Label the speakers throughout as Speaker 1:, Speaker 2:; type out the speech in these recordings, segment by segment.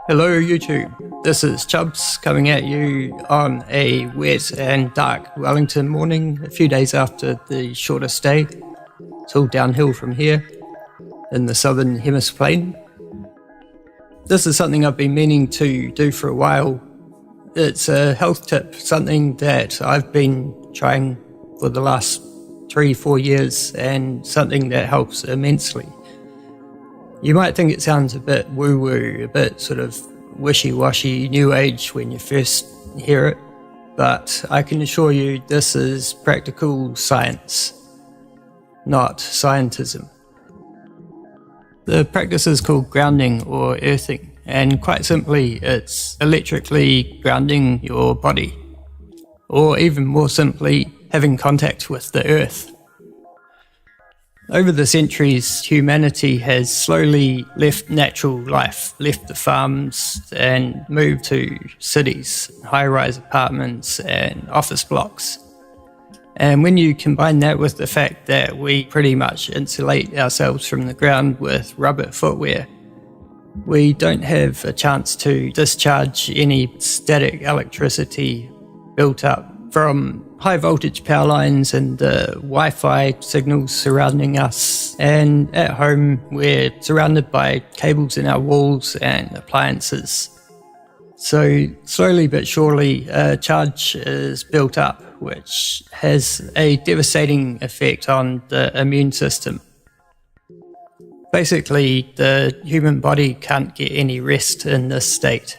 Speaker 1: Hello YouTube, this is Chubbs coming at you on a wet and dark Wellington morning, a few days after the shortest day. It's all downhill from here in the southern hemisphere. This is something I've been meaning to do for a while. It's a health tip, something that I've been trying for the last 3-4 years and something that helps immensely. You might think it sounds a bit woo-woo, a bit sort of wishy-washy new age when you first hear it, but I can assure you this is practical science, not scientism. The practice is called grounding or earthing, and quite simply it's electrically grounding your body, or even more simply, having contact with the earth. Over the centuries, humanity has slowly left natural life, left the farms and moved to cities, high-rise apartments and office blocks. And when you combine that with the fact that we pretty much insulate ourselves from the ground with rubber footwear, we don't have a chance to discharge any static electricity built up from high voltage power lines and the Wi-Fi signals surrounding us, and at home we're surrounded by cables in our walls and appliances. So slowly but surely a charge is built up which has a devastating effect on the immune system. Basically, the human body can't get any rest in this state.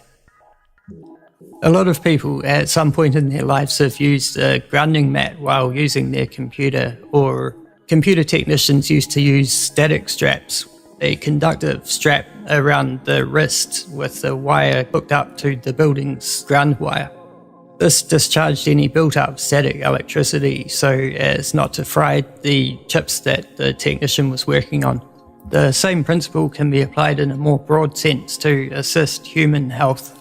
Speaker 1: A lot of people at some point in their lives have used a grounding mat while using their computer, or computer technicians used to use static straps, a conductive strap around the wrist with the wire hooked up to the building's ground wire. This discharged any built-up static electricity so as not to fry the chips that the technician was working on. The same principle can be applied in a more broad sense to assist human health.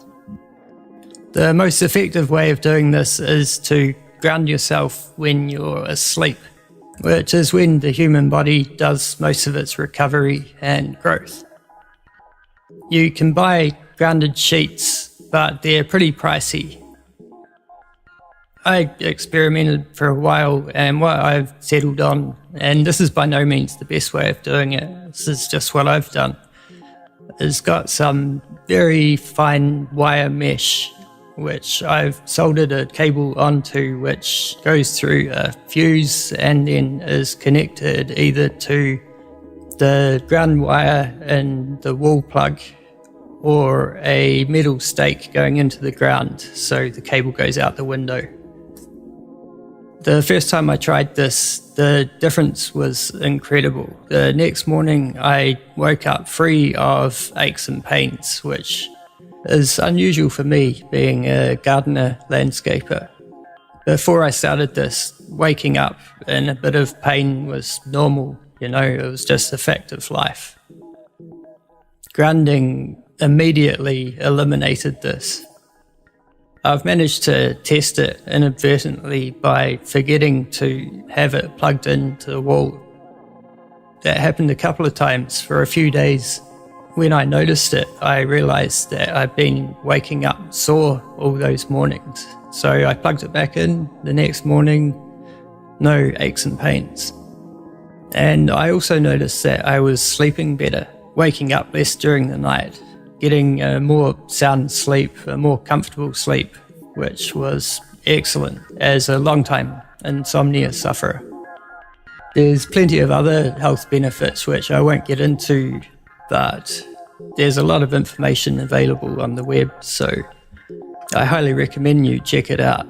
Speaker 1: The most effective way of doing this is to ground yourself when you're asleep, which is when the human body does most of its recovery and growth. You can buy grounded sheets, but they're pretty pricey. I experimented for a while, and what I've settled on, and this is by no means the best way of doing it, this is just what I've done, is got some very fine wire mesh which I've soldered a cable onto, which goes through a fuse and then is connected either to the ground wire and the wall plug or a metal stake going into the ground, so the cable goes out the window. The first time I tried this, the difference was incredible. The next morning I woke up free of aches and pains, which is unusual for me, being a gardener landscaper. Before I started this, waking up in a bit of pain was normal, it was just a fact of life. Grounding immediately eliminated this. I've managed to test it inadvertently by forgetting to have it plugged into the wall. That happened a couple of times for a few days. When I noticed it, I realized that I'd been waking up sore all those mornings. So I plugged it back in the next morning, no aches and pains. And I also noticed that I was sleeping better, waking up less during the night, getting a more sound sleep, a more comfortable sleep, which was excellent as a long-time insomnia sufferer. There's plenty of other health benefits which I won't get into, but there's a lot of information available on the web, so I highly recommend you check it out.